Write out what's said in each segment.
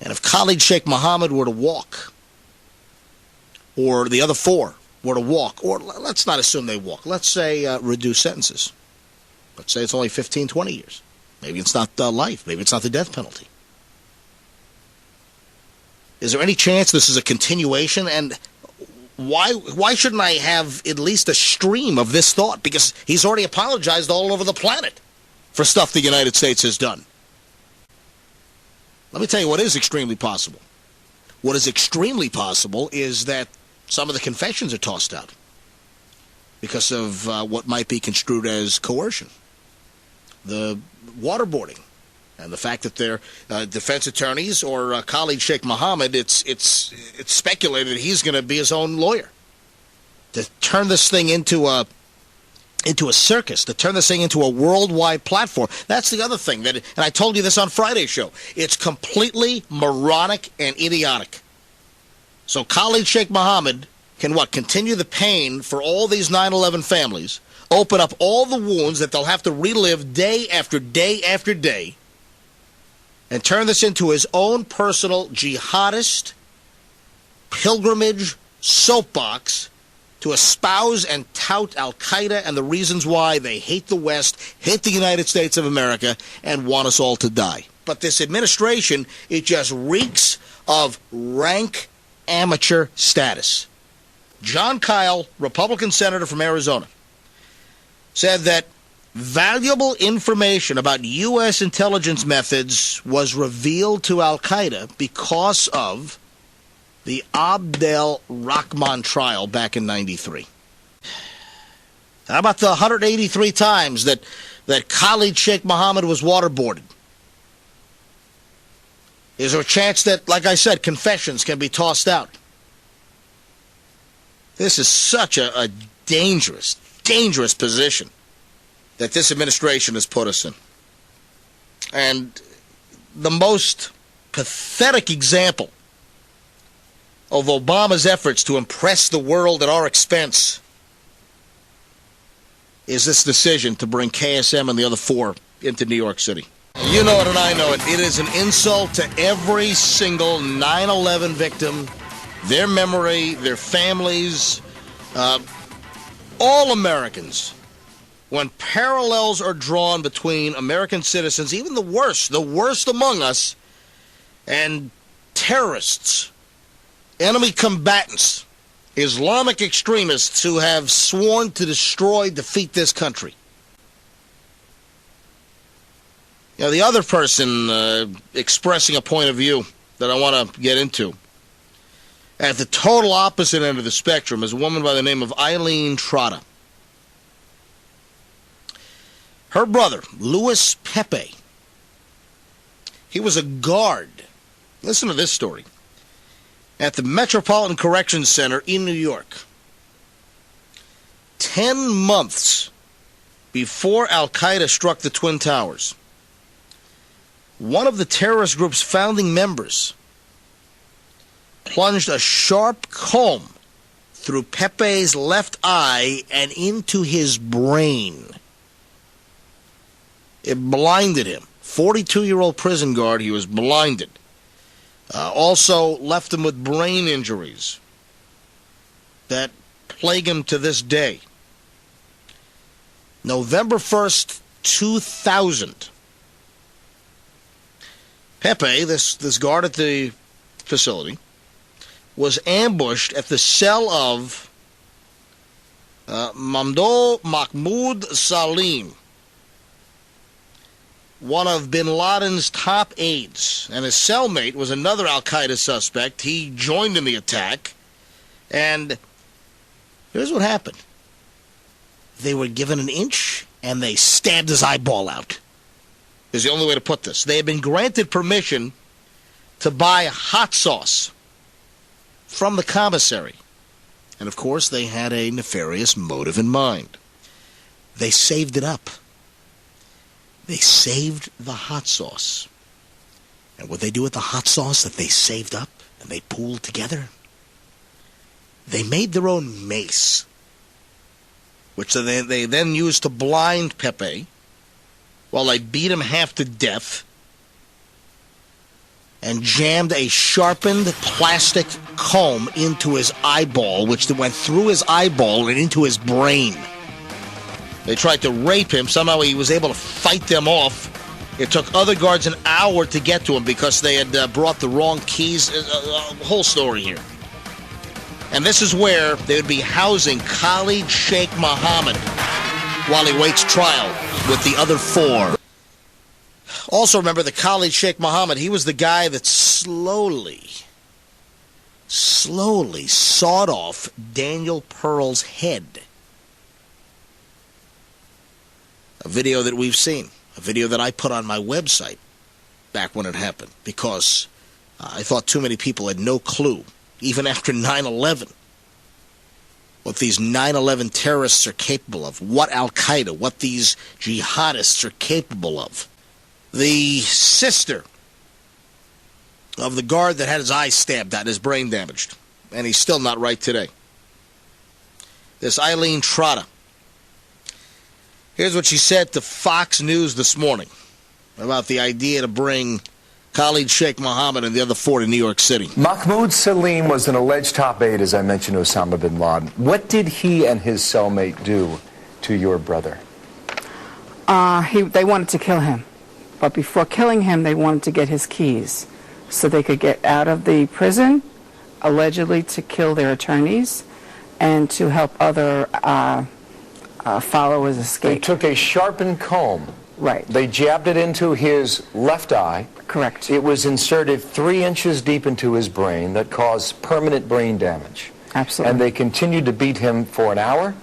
And if Khalid Sheikh Mohammed were to walk, or the other four were to walk, or let's not assume they walk, let's say reduce sentences. Let's say it's only 15, 20 years. Maybe it's not life. Maybe it's not the death penalty. Is there any chance this is a continuation? And why shouldn't I have at least a stream of this thought? Because he's already apologized all over the planet for stuff the United States has done. Let me tell you what is extremely possible. What is extremely possible is that some of the confessions are tossed out because of what might be construed as coercion. The waterboarding. And the fact that they're defense attorneys or Khalid Sheikh Mohammed, it's speculated that he's going to be his own lawyer. To turn this thing into a circus, to turn this thing into a worldwide platform. That's the other thing. And I told you this on Friday's show. It's completely moronic and idiotic. So Khalid Sheikh Mohammed can continue the pain for all these 9/11 families, open up all the wounds that they'll have to relive day after day after day, and turn this into his own personal jihadist pilgrimage soapbox to espouse and tout Al-Qaeda and the reasons why they hate the West, hate the United States of America, and want us all to die. But this administration, it just reeks of rank amateur status. John Kyle, Republican senator from Arizona, said that valuable information about U.S. intelligence methods was revealed to Al-Qaeda because of the Abd al-Rahman trial back in 93. How about the 183 times that Khalid Sheikh Mohammed was waterboarded? Is there a chance that, like I said, confessions can be tossed out? This is such a dangerous, dangerous position that this administration has put us in. And the most pathetic example of Obama's efforts to impress the world at our expense is this decision to bring KSM and the other four into New York City. You know it and I know it. It is an insult to every single 9/11 victim, their memory, their families, all Americans. When parallels are drawn between American citizens, even the worst among us, and terrorists, enemy combatants, Islamic extremists who have sworn to defeat this country. You know, the other person expressing a point of view that I want to get into, at the total opposite end of the spectrum, is a woman by the name of Eileen Trotta. Her brother, Louis Pepe, he was a guard. Listen to this story. At the Metropolitan Corrections Center in New York, 10 months before Al-Qaeda struck the Twin Towers, one of the terrorist group's founding members plunged a sharp comb through Pepe's left eye and into his brain. It blinded him. 42-year-old prison guard, he was blinded. Also left him with brain injuries that plague him to this day. November 1st, 2000. Pepe, this guard at the facility, was ambushed at the cell of Mamdouh Mahmoud Salim, one of bin Laden's top aides, and his cellmate was another Al-Qaeda suspect. He joined in the attack, and here's what happened. They were given an inch, and they stabbed his eyeball out, is the only way to put this. They had been granted permission to buy hot sauce from the commissary, and of course they had a nefarious motive in mind. They saved it up. They saved the hot sauce. And what they do with the hot sauce that they saved up and they pooled together? They made their own mace, which they then used to blind Pepe while they beat him half to death. and jammed a sharpened plastic comb into his eyeball, which went through his eyeball and into his brain. They tried to rape him. Somehow he was able to fight them off. It took other guards an hour to get to him because they had brought the wrong keys. Whole story here. And this is where they would be housing Khalid Sheikh Mohammed while he waits trial with the other four. Also remember that Khalid Sheikh Mohammed, he was the guy that slowly sawed off Daniel Pearl's head. A video that we've seen. A video that I put on my website back when it happened. Because I thought too many people had no clue, even after 9/11, what these 9/11 terrorists are capable of. What Al-Qaeda, what these jihadists are capable of. The sister of the guard that had his eye stabbed out, his brain damaged. And he's still not right today. This Eileen Trotta. Here's what she said to Fox News this morning about the idea to bring Khalid Sheikh Mohammed and the other four to New York City. Mahmoud Salim was an alleged top aide, as I mentioned, to Osama bin Laden. What did he and his cellmate do to your brother? They wanted to kill him. But before killing him, they wanted to get his keys so they could get out of the prison, allegedly to kill their attorneys and to help other followers escape. They took a sharpened comb. Right. They jabbed it into his left eye. Correct. It was inserted 3 inches deep into his brain that caused permanent brain damage. Absolutely. And they continued to beat him for an hour?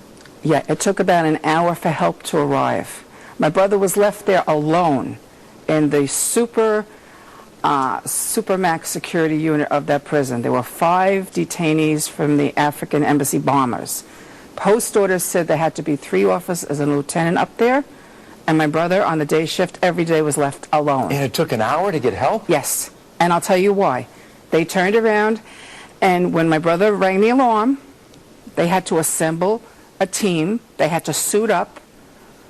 Yeah, it took about an hour for help to arrive. My brother was left there alone in the supermax security unit of that prison. There were 5 detainees from the African embassy bombers. Post orders said there had to be 3 officers and a lieutenant up there, and my brother on the day shift every day was left alone. And it took an hour to get help? Yes, and I'll tell you why. They turned around, and when my brother rang the alarm, they had to assemble a team. They had to suit up.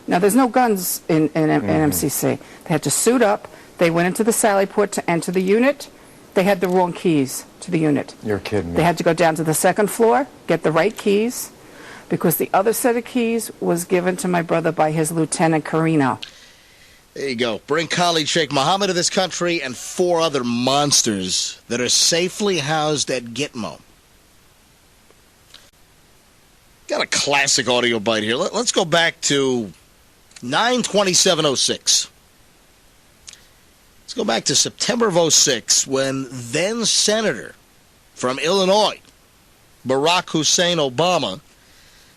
Now, there's no guns in MCC. They had to suit up. They went into the sally port to enter the unit. They had the wrong keys to the unit. You're kidding me. They had to go down to the second floor, get the right keys, because the other set of keys was given to my brother by his lieutenant, Carino. There you go. Bring Khalid Sheikh Mohammed to this country and 4 other monsters that are safely housed at Gitmo. Got a classic audio bite here. Let's go back to 9/27/06. Let's go back to September of 06 when then Senator from Illinois, Barack Hussein Obama,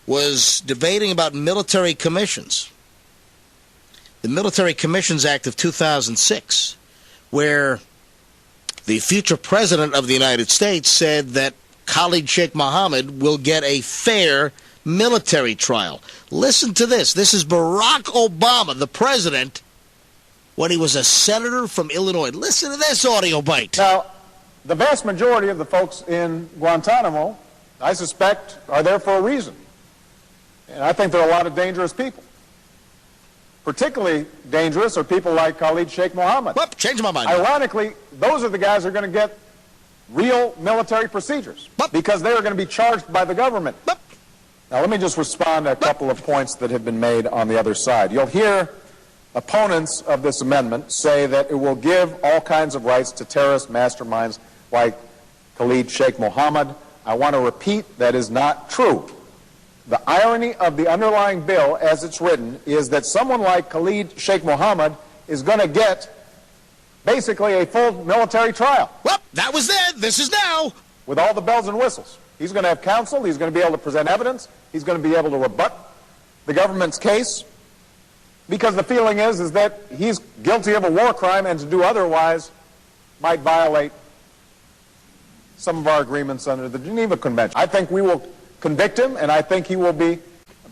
was debating about military commissions. The Military Commissions Act of 2006, where the future president of the United States said that Khalid Sheikh Mohammed will get a fair military trial. Listen to this. This is Barack Obama, the president, when he was a senator from Illinois. Listen to this audio bite. Now, the vast majority of the folks in Guantanamo, I suspect, are there for a reason. And I think there are a lot of dangerous people. Particularly dangerous are people like Khalid Sheikh Mohammed. Whoop, change my mind. Ironically, those are the guys who are going to get real military procedures because they are going to be charged by the government. Now, let me just respond to a couple of points that have been made on the other side. You'll hear opponents of this amendment say that it will give all kinds of rights to terrorist masterminds like Khalid Sheikh Mohammed. I want to repeat, that is not true. The irony of the underlying bill, as it's written, is that someone like Khalid Sheikh Mohammed is going to get basically a full military trial. Well, that was then. This is now. With all the bells and whistles. He's going to have counsel. He's going to be able to present evidence. He's going to be able to rebut the government's case. Because the feeling is that he's guilty of a war crime, and to do otherwise might violate some of our agreements under the Geneva Convention. I think we will convict him, and I think he will be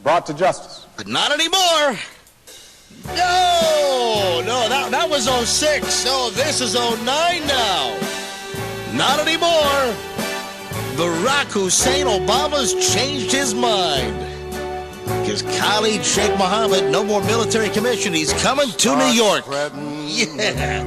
brought to justice. But not anymore. No, that was 06. No, this is 09 now. Not anymore. Barack Hussein Obama's changed his mind. Because Khalid Sheikh Mohammed, no more military commission. He's coming to New York. Yeah.